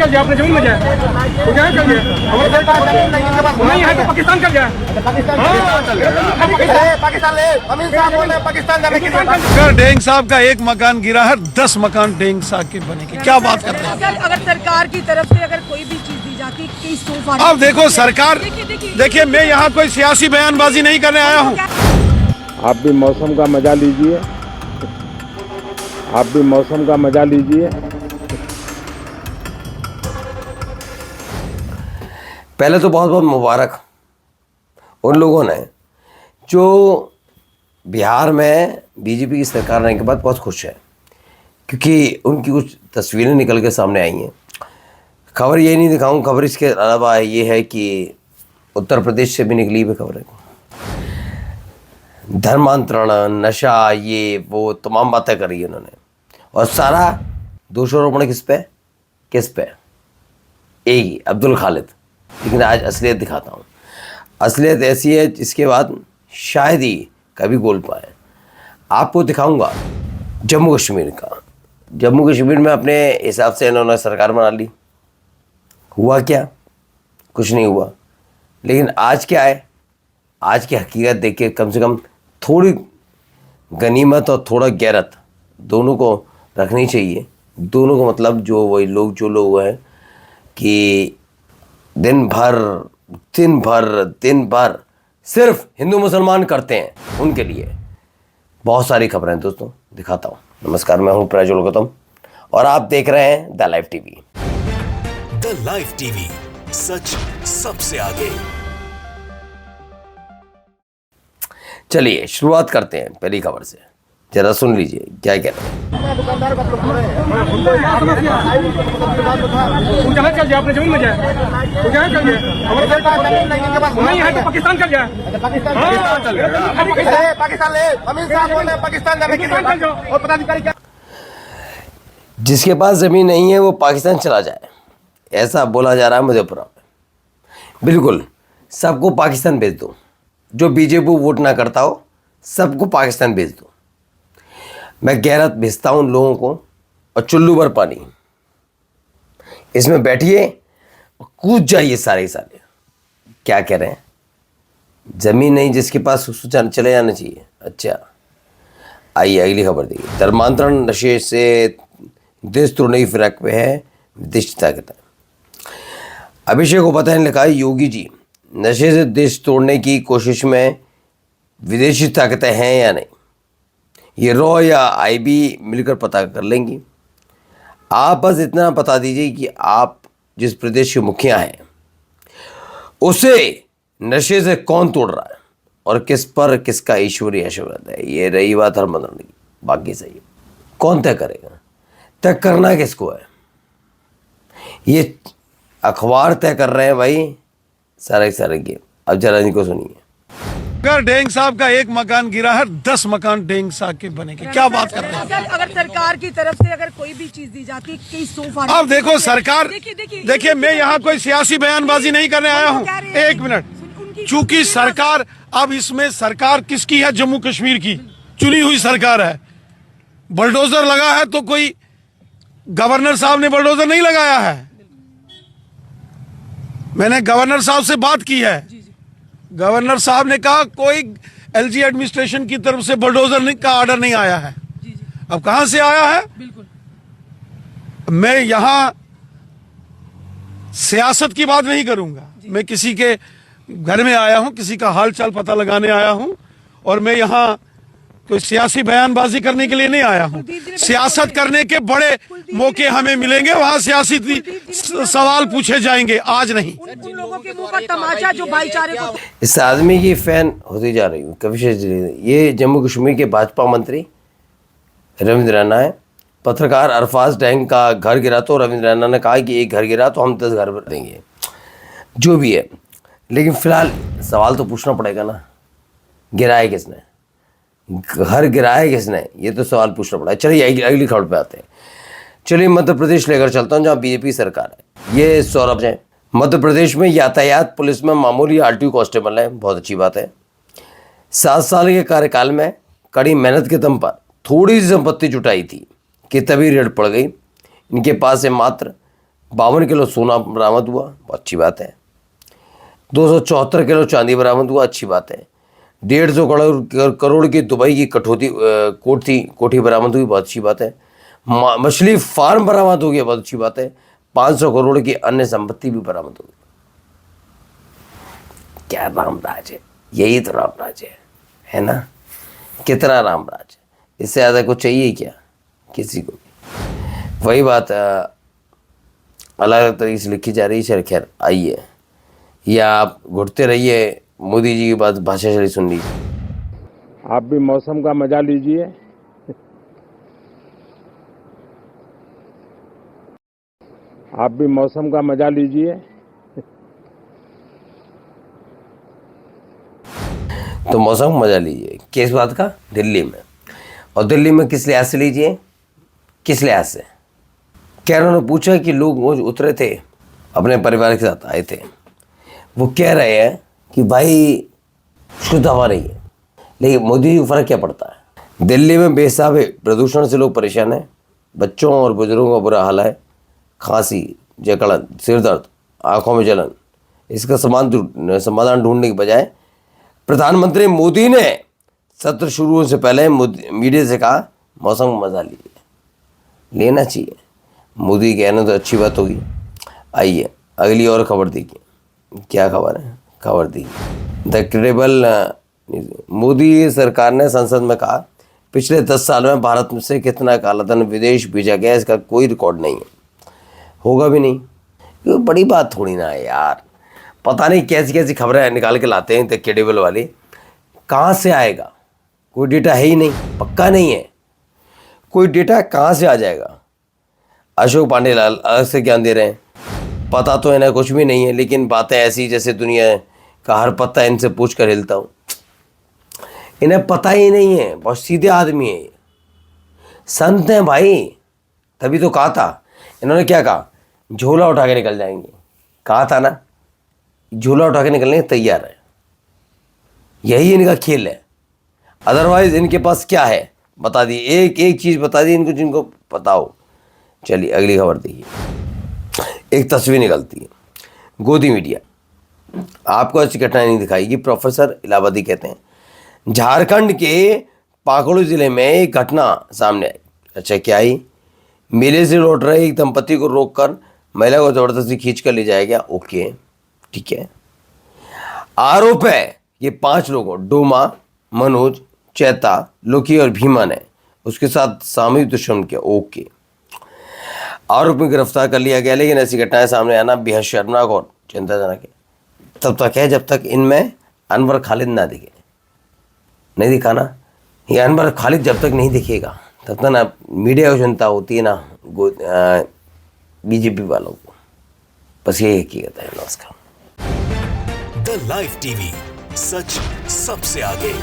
कर दिया आपने, जमीन में जाए तो क्या कर दिया, हमारे नहीं है तो पाकिस्तान कर जाए, पाकिस्तान ले, अमीर साहब बोल रहे हैं पाकिस्तान जाने की। अगर डेंग साहब का एक मकान गिरा है, 10 मकान डेंग साहब के बनेंगे। क्या बात कर रहे हैं? अगर सरकार की तरफ से अगर कोई भी चीज दी जाती कई सोफा। अब देखो सरकार, देखिए मैं यहाँ कोई सियासी बयानबाजी नहीं करने आया हूँ। आप भी मौसम का मजा लीजिए, आप भी मौसम का मजा लीजिए। पहले तो बहुत बहुत मुबारक उन लोगों ने जो बिहार में बीजेपी की सरकार रहने के बाद बहुत खुश है, क्योंकि उनकी कुछ तस्वीरें निकल के सामने आई हैं। खबर ये नहीं दिखाऊं, खबर इसके अलावा ये है कि उत्तर प्रदेश से भी निकली हुई खबर है। धर्मांतरण, नशा, ये वो तमाम बातें करी है उन्होंने, और सारा दोषारोपण किस पे? एक अब्दुल खालिद। लेकिन आज असलियत दिखाता हूँ। असलियत ऐसी है जिसके बाद शायद ही कभी बोल पाए। आपको दिखाऊंगा जम्मू कश्मीर का। जम्मू कश्मीर में अपने हिसाब से इन्होंने सरकार बना ली। हुआ क्या? कुछ नहीं हुआ। लेकिन आज क्या है? आज की हकीकत देख के कम से कम थोड़ी गनीमत और थोड़ा गैरत दोनों को रखनी चाहिए। दोनों को मतलब जो लोग हैं कि दिन भर सिर्फ हिंदू मुसलमान करते हैं, उनके लिए बहुत सारी खबरें दोस्तों दिखाता हूँ। नमस्कार, मैं हूँ प्रज्वल गौतम और आप देख रहे हैं the live TV. The live TV, सच सबसे आगे। चलिए शुरुआत करते हैं पहली खबर से। जरा सुन लीजिए क्या कह रहे हैं। जहाँ कर दिया आपने, जमीन में जाए तो क्या कर दिया, हमारे नहीं है तो पाकिस्तान कर जाए, पाकिस्तान ले, अमीर साहब बोल रहे हैं पाकिस्तान जाने की। और पदाधिकारी क्या, जिसके पास ज़मीन नहीं है वो पाकिस्तान चला जाए, ऐसा बोला जा रहा है मधेपुरा में। बिल्कुल सबको पाकिस्तान भेज दो। जो बीजेपी वोट ना करता हो सबको पाकिस्तान भेज दो। मैं गैरत भेजता हूँ लोगों को, और चुल्लू भर पानी इसमें बैठिए और कूद जाइए सारे। क्या कह रहे हैं? ज़मीन नहीं जिसके पास उसको चले जाना चाहिए। अच्छा, आइए अगली खबर देखिए। धर्मांतरण, नशे से देश तोड़ने की फिराक पे है विदेशी ताकतें। अभिषेक उपाध्याय ने लिखा है, योगी जी नशे से देश तोड़ने की कोशिश में विदेशी ताकतें हैं या नहीं, ये रॉ या आईबी मिलकर पता कर लेंगी। आप बस इतना बता दीजिए कि आप जिस प्रदेश के मुखिया हैं उसे नशे से कौन तोड़ रहा है और किस पर किसका ईश्वरीय आशीर्वाद है। ये रही बात धर्मांतरण की। बाकी सही है, कौन तय करेगा? तय करना किसको है? ये अखबार तय कर रहे हैं भाई, सारे गेम। अब जरा इनको सुनिए। अगर डेंग साहब का एक मकान गिरा है, 10 मकान डेंग साहब के बनेंगे। क्या बात कर रहे हैं? अगर सरकार की तरफ से अगर कोई भी चीज दी जाती कई सोफा। अब देखो सरकार, देखिए मैं यहाँ कोई सियासी बयानबाजी नहीं करने आया हूँ। एक मिनट, चूंकि सरकार, अब इसमें सरकार किसकी है? जम्मू कश्मीर की चुनी हुई सरकार है। बुलडोजर लगा है तो कोई गवर्नर साहब ने बुलडोजर नहीं लगाया है। मैंने गवर्नर साहब से बात की है। गवर्नर साहब ने कहा कोई एलजी एडमिनिस्ट्रेशन की तरफ से बुलडोजर का ऑर्डर नहीं आया है। अब कहां से आया है? मैं यहां सियासत की बात नहीं करूंगा। मैं किसी के घर में आया हूं, किसी का हाल चाल पता लगाने आया हूं, और मैं यहां कोई सियासी बयानबाजी करने के लिए नहीं आया हूं। सियासत करने के बड़े मौके हमें मिलेंगे, वहां सियासी सवाल पूछे जाएंगे, आज नहीं। उन लोगों के मुंह पर तमाचा जो भाईचारे को। इस आदमी की फैन होती जा रही हूँ कविशेष। ये जम्मू कश्मीर के भाजपा मंत्री रविंद्र रैना है। पत्रकार अरफाज डैंग का घर गिरा तो रविंद्र रैना ने कहा कि एक घर गिरा तो हम 10 घर देंगे। जो भी है, लेकिन फिलहाल सवाल तो पूछना पड़ेगा ना, गिराया किसने, घर गिराया किसने, ये तो सवाल पूछना पड़ा है। चलिए अगली खबर पे आते हैं। चलिए मध्य प्रदेश लेकर चलता हूँ जहाँ बीजेपी सरकार है। ये सौरभ है। मध्य प्रदेश में यातायात पुलिस में मामूली आरटीओ कांस्टेबल है, बहुत अच्छी बात है। 7 साल के कार्यकाल में कड़ी मेहनत के दम पर थोड़ी सी संपत्ति जुटाई थी कि तभी रेड पड़ गई। इनके पास से मात्र 52 किलो सोना बरामद हुआ, बहुत अच्छी बात है। 274 किलो चांदी बरामद हुआ, अच्छी बात है। 150 करोड़ की दुबई की कोठी बरामद हुई, बहुत अच्छी बात है। मछली फार्म बरामद हो गया, बहुत अच्छी बात है। 500 करोड़ की अन्य संपत्ति भी बरामद हो गई। क्या रामराज है, यही तो रामराज है ना। कितना रामराज है, इससे ज़्यादा कुछ चाहिए क्या किसी को भी। वही बात अलग अलग तरीके से लिखी जा रही है। खैर आइए, या आप घुटते रहिए, मोदी जी की बात भाषा शैली सुन लीजिए। आप भी मौसम का मजा लीजिए। आप भी मौसम का मजा लीजिए। तो मौसम का मजा लीजिए, किस बात का? दिल्ली में। और दिल्ली में किस लिहाज से लीजिए, किस लिहाज से? क्या उन्होंने पूछा कि लोग वो उतरे थे अपने परिवार के साथ आए थे, वो कह रहे हैं कि भाई शुद्ध हवा नहीं है। लेकिन मोदी जी को फर्क क्या पड़ता है? दिल्ली में बेहिसाब प्रदूषण से लोग परेशान हैं, बच्चों और बुजुर्गों का बुरा हाल है। खांसी, जकड़न, सिर दर्द, आंखों में जलन, इसका समाधान ढूंढने के बजाय प्रधानमंत्री मोदी ने सत्र शुरू होने से पहले मीडिया से कहा मौसम का मजा लीजिए। लेना चाहिए, मोदी कहने तो अच्छी बात होगी। आइए अगली और खबर देखिए, क्या खबर है? खबर देखिए, द क्रेडिबल। मोदी सरकार ने संसद में कहा पिछले 10 साल में भारत से कितना कालाधन विदेश भेजा गया, इसका कोई रिकॉर्ड नहीं है, होगा भी नहीं। ये बड़ी बात थोड़ी ना है यार। पता नहीं कैसी कैसी खबरें निकाल के लाते हैं द क्रेडिबल वाले। कहाँ से आएगा? कोई डेटा है ही नहीं, पक्का नहीं है। कोई डेटा कहाँ से आ जाएगा? अशोक पांडेलाल अलग से ज्ञान दे रहे हैं, पता तो इन्हें कुछ भी नहीं है, लेकिन बातें ऐसी जैसे दुनिया का हर पत्ता इनसे पूछ कर हिलता हूँ। इन्हें पता ही नहीं है, बहुत सीधे आदमी है, संत हैं भाई। तभी तो कहा था, इन्होंने क्या कहा? झोला उठा के निकल जाएंगे। कहा था ना, झोला उठा के निकलने तैयार है। यही इनका खेल है। अदरवाइज इनके पास क्या है बता दी, एक एक चीज़ बता दी इनको जिनको पता हो। चलिए अगली खबर देखिए। एक तस्वीर निकलती है, गोदी मीडिया आपको अच्छी घटना नहीं दिखाएगी। प्रोफेसर इलाहाबादी कहते हैं झारखंड के पाकुड़ जिले में एक घटना सामने आई। अच्छा क्या आई? मेले से लौट रहे एक दंपति को रोककर महिला को जबरदस्ती खींच कर ले जाया गया। ओके ठीक है। आरोप है ये 5 लोगों, डोमा, मनोज, चैता, लोकी और भीमा ने उसके साथ सामूहिक दुष्कर्म किया। ओके, आरोप में गिरफ्तार कर लिया गया। लेकिन ऐसी घटनाएं सामने आना बेहद शर्मनाक और चिंताजनक है। तब तक है जब तक इनमें अनवर खालिद ना दिखे। नहीं दिखा ना, ये अनवर खालिद जब तक नहीं दिखेगा तब तक ना मीडिया को चिंता होती है ना बीजेपी वालों को। बस ये हकीकत है। नमस्कार। द लाइव टीवी, सच सबसे आगे।